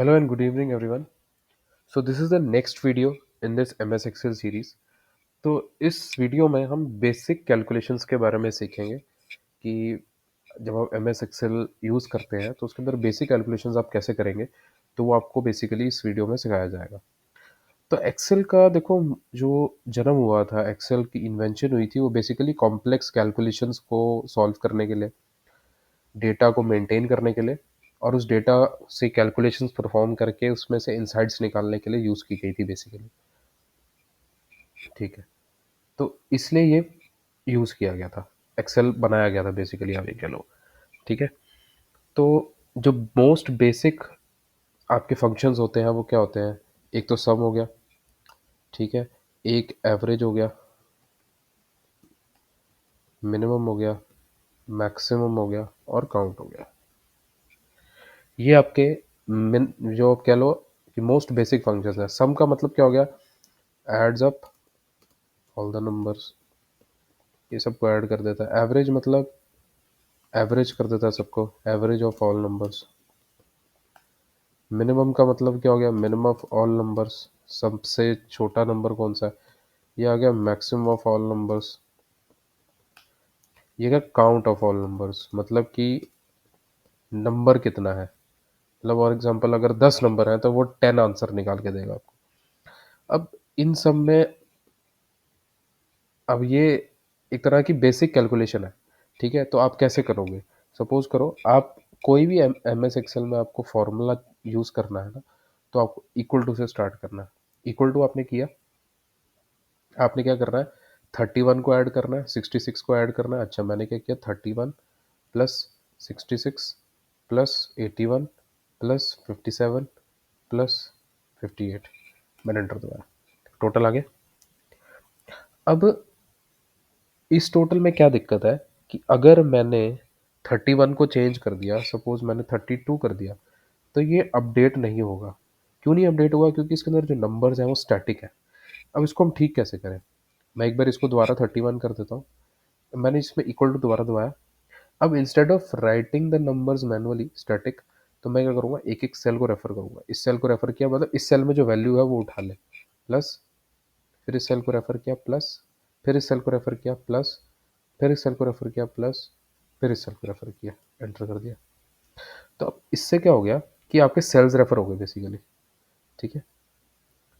Hello and good evening, everyone. So this is the next video in this MS Excel series. तो इस video में हम basic calculations के बारे में सीखेंगे कि जब आप MS Excel यूज़ करते हैं तो उसके अंदर बेसिक कैलकुलेशंस आप कैसे करेंगे, तो वो आपको बेसिकली इस वीडियो में सिखाया जाएगा। तो एक्सेल का देखो, जो जन्म हुआ था, एक्सेल की इन्वेंशन हुई थी, वो बेसिकली कॉम्प्लेक्स कैलकुलेशंस को सॉल्व करने के लिए, डेटा को मेंटेन करने के लिए और उस डेटा से कैलकुलेशंस परफॉर्म करके उसमें से इनसाइट्स निकालने के लिए यूज़ की गई थी बेसिकली। ठीक है, तो इसलिए ये यूज़ किया गया था, एक्सेल बनाया गया था बेसिकली, आप ये कह लो। ठीक है, तो जो मोस्ट बेसिक आपके फंक्शंस होते हैं वो क्या होते हैं? एक तो सम हो गया, ठीक है, एक एवरेज हो गया, मिनिमम हो गया, मैक्सिमम हो गया और काउंट हो गया। ये आपके जो आप कह लो कि मोस्ट बेसिक फंक्शंस है। सम का मतलब क्या हो गया? Adds up all the numbers, ये सबको ऐड कर देता है। एवरेज मतलब एवरेज कर देता है सबको, average of all numbers. Minimum का मतलब क्या हो गया? मिनिमम ऑफ ऑल नंबर्स, सबसे छोटा नंबर कौन सा है? ये आ गया मैक्सिमम ऑफ ऑल नंबर्स। ये क्या? काउंट ऑफ ऑल नंबर्स, मतलब कि नंबर कितना है। मतलब फॉर एग्जांपल अगर 10 नंबर है तो वो 10 आंसर निकाल के देगा आपको। अब इन सब में, अब ये एक तरह की बेसिक कैलकुलेशन है। ठीक है, तो आप कैसे करोगे? सपोज करो आप कोई भी एम एस एक्सेल में आपको फॉर्मूला यूज़ करना है ना, तो आपको इक्वल टू से स्टार्ट करना है। इक्वल टू आपने किया, आपने क्या करना है? 31 को ऐड करना है, 66 को ऐड करना है। अच्छा, मैंने क्या किया? 31 प्लस 66 प्लस 81 प्लस 57 प्लस 58, मैंने एंटर दबाया, टोटल आ गया। अब इस टोटल में क्या दिक्कत है कि अगर मैंने 31 को चेंज कर दिया, सपोज मैंने 32 कर दिया, तो ये अपडेट नहीं होगा। क्यों नहीं अपडेट होगा? क्योंकि इसके अंदर जो नंबर्स हैं वो स्टैटिक है। अब इसको हम ठीक कैसे करें? मैं एक बार इसको दोबारा 31 कर देता हूँ, मैंने इसमें इक्वल टू दोबारा दबाया। अब instead of writing the numbers manually static, तो मैं क्या करूँगा? एक एक सेल को रेफर करूँगा। इस सेल को रेफर किया मतलब इस सेल में जो वैल्यू है वो उठा ले, प्लस, फिर इस सेल को रेफर किया, प्लस, फिर इस सेल को रेफर किया, प्लस, फिर इस सेल को रेफर किया, प्लस, फिर इस सेल को रेफर किया, एंटर कर दिया। तो अब इससे क्या हो गया कि आपके सेल्स रेफर हो गए बेसिकली। ठीक है,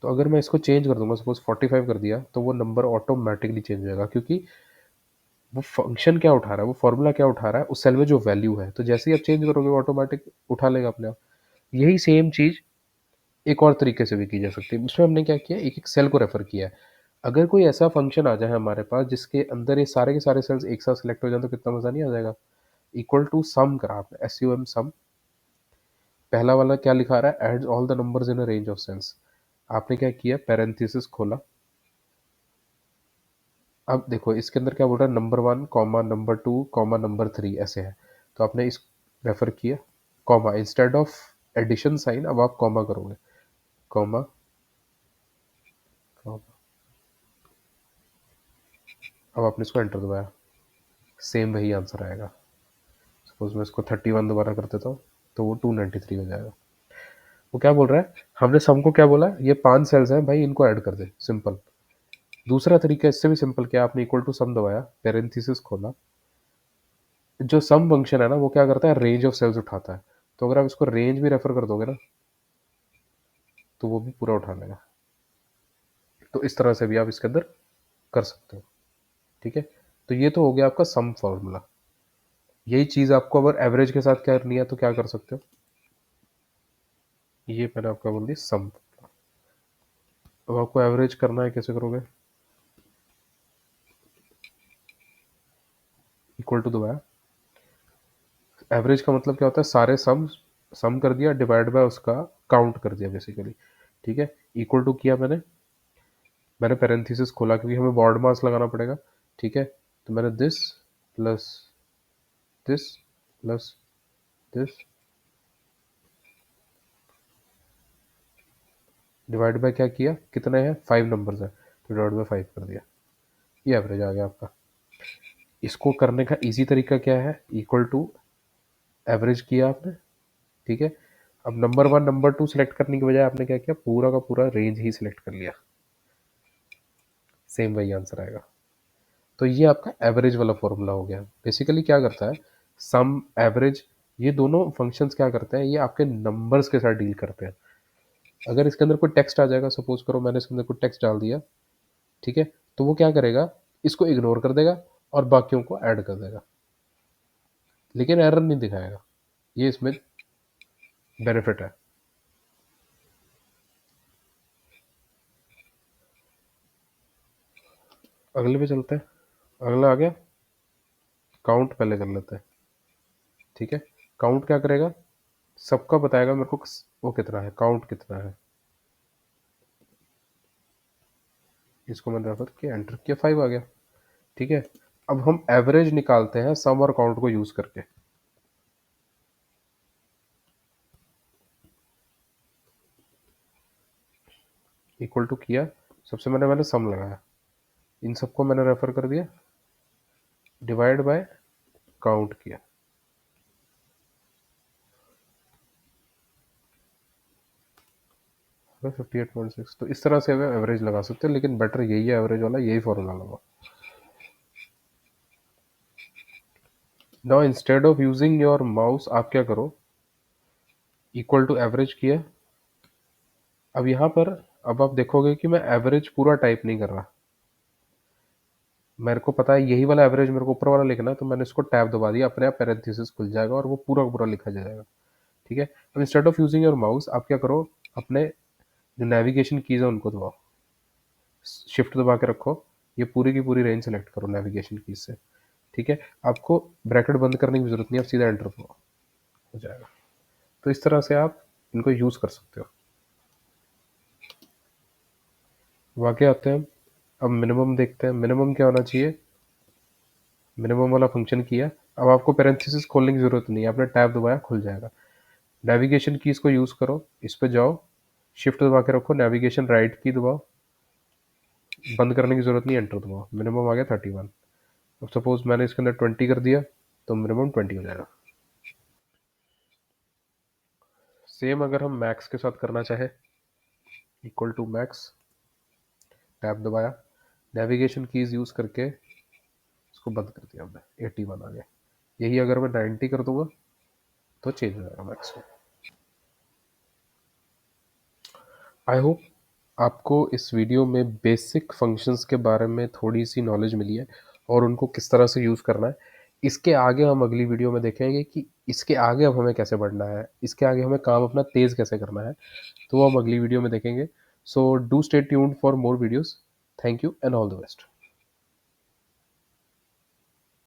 तो अगर मैं इसको चेंज कर दूंगा, सपोज 45 कर दिया, तो वो नंबर ऑटोमेटिकली चेंज हो जाएगा, क्योंकि वो फंक्शन क्या उठा रहा है, वो फॉर्मूला क्या उठा रहा है, उस सेल में जो वैल्यू है। तो जैसे ही आप चेंज करोगे वो ऑटोमेटिक उठा लेगा अपने आप। यही सेम चीज़ एक और तरीके से भी की जा सकती है। उसमें हमने क्या किया? एक एक सेल को रेफर किया है। अगर कोई ऐसा फंक्शन आ जाए हमारे पास जिसके अंदर ये सारे के सारे सेल्स एक साथ सिलेक्ट हो जाए, तो कितना मज़ा नहीं आ जाएगा। इक्वल टू सम करा आपने, एस यू एम सम। पहला वाला क्या लिखा रहा है? Adds all the numbers in a range of cells. आपने क्या किया? पैरेंथेसिस खोला। अब देखो इसके अंदर क्या बोल रहा है? Number 1 comma number 2 comma number 3 ऐसे है। तो आपने इस रेफर किया, comma, instead of addition sign अब आप कॉमा करोगे, कॉमा, कॉमा। अब आपने इसको एंटर दबाया, सेम वही आंसर आएगा। सपोज मैं इसको 31 दोबारा कर देता हूँ, तो वो 293 हो जाएगा। वो क्या बोल रहा है? हमने सम को क्या बोला? ये 5 सेल्स हैं भाई, इनको ऐड कर दे, सिंपल। दूसरा तरीका इससे भी सिंपल, क्या? आपने इक्वल टू सम दबाया, पेरेंथेसिस खोला। जो सम फंक्शन है ना, वो क्या करता है? रेंज ऑफ सेल्स उठाता है। तो अगर आप इसको रेंज भी रेफर कर दोगे ना, तो वो भी पूरा उठा लेगा। तो इस तरह से भी आप इसके अंदर कर सकते हो। ठीक है, तो ये तो हो गया आपका सम फॉर्मूला। यही चीज़ आपको अगर एवरेज के साथ करनी है तो क्या कर सकते हो? ये मैंने आपको बोल दी सम। अब आपको एवरेज करना है, कैसे करोगे? इक्वल टू दबाया, एवरेज का मतलब क्या होता है? सारे सम, सम कर दिया, डिवाइड बाय उसका काउंट कर दिया बेसिकली। ठीक है, इक्वल टू किया मैंने पैरेंथेसिस खोला क्योंकि हमें बॉर्ड मास लगाना पड़ेगा। ठीक है, तो मैंने this plus this plus this divide by क्या किया? कितने हैं? 5 नंबर्स है, तो डिवाइड बाय 5 कर दिया। ये एवरेज आ गया आपका। इसको करने का इजी तरीका क्या है? इक्वल टू एवरेज किया आपने, ठीक है, अब नंबर 1 नंबर 2 सिलेक्ट करने की बजाय आपने क्या किया, पूरा का पूरा रेंज ही सिलेक्ट कर लिया, सेम वही आंसर आएगा। तो ये आपका एवरेज वाला फॉर्मूला हो गया। बेसिकली क्या करता है, सम, एवरेज, ये दोनों फंक्शंस क्या करते हैं, ये आपके नंबर्स के साथ डील करते हैं। अगर इसके अंदर कोई टेक्स्ट आ जाएगा, सपोज करो मैंने इसके अंदर कोई टेक्स्ट डाल दिया, ठीक है, तो वो क्या करेगा, इसको इग्नोर कर देगा और बाकियों को ऐड कर देगा, लेकिन एरर नहीं दिखाएगा। ये इसमें बेनिफिट है। अगले पे चलते हैं। अगला आ गया काउंट, पहले कर लेते हैं, ठीक है। काउंट क्या करेगा, सबका बताएगा मेरे को वो कितना है, काउंट कितना है। इसको मैंने रेफर किया, एंटर किया, 5 आ गया, ठीक है। अब हम एवरेज निकालते हैं सम और काउंट को यूज करके। इक्वल टू किया, सबसे मैंने सम लगाया, इन सबको मैंने रेफर कर दिया, डिवाइड बाय काउंट किया, 58.6। तो इस तरह से हमें एवरेज लगा सकते हैं, लेकिन बेटर यही है, एवरेज वाला यही फॉर्मूला लगा। Now instead of using your mouse आप क्या करो, इक्वल टू एवरेज किया। अब यहाँ पर, अब आप देखोगे कि मैं एवरेज पूरा टाइप नहीं कर रहा, मेरे को पता है यही वाला एवरेज मेरे को ऊपर वाला लिखना है, तो मैंने इसको टैब दबा दिया, अपने आप पैरेंथेसिस खुल जाएगा और वो पूरा का पूरा लिखा जाएगा, ठीक है। अब instead of using your mouse आप क्या करो, अपने जो नेविगेशन कीज है उनको दबाओ, शिफ्ट दबा के रखो, ये पूरी की पूरी रेंज सेलेक्ट करो नेविगेशन कीज से, ठीक है। आपको ब्रैकेट बंद करने की जरूरत नहीं है, आप सीधा एंटर दबाओ, हो जाएगा। तो इस तरह से आप इनको यूज कर सकते हो। वाकई आते हैं, अब मिनिमम देखते हैं, मिनिमम क्या होना चाहिए, मिनिमम वाला फंक्शन किया। अब आपको पैरेंथेसिस खोलने की जरूरत नहीं है, आपने टैब दबाया खुल जाएगा। नेविगेशन की इसको यूज करो, इस पे जाओ, शिफ्ट दबा के रखो, नेविगेशन राइट की दबाओ, बंद करने की जरूरत नहीं, एंटर दबाओ, मिनिमम आ गया 31। अब सपोज मैंने इसके अंदर 20 कर दिया, तो मिनिमम 20 हो जाएगा। सेम अगर हम मैक्स के साथ करना चाहे, इक्वल टू मैक्स, टैब दबाया, नेविगेशन कीज यूज करके इसको बंद कर दिया हमने, 81 आ गया। यही अगर मैं 90 कर दूंगा तो चेंज हो जाएगा मैक्स में। आई होप आपको इस वीडियो में बेसिक फंक्शंस के बारे में थोड़ी सी नॉलेज मिली है और उनको किस तरह से यूज़ करना है। इसके आगे हम अगली वीडियो में देखेंगे कि इसके आगे अब हमें कैसे बढ़ना है, इसके आगे हमें काम अपना तेज़ कैसे करना है, तो वो हम अगली वीडियो में देखेंगे। So do stay tuned for more videos. Thank you and all the best.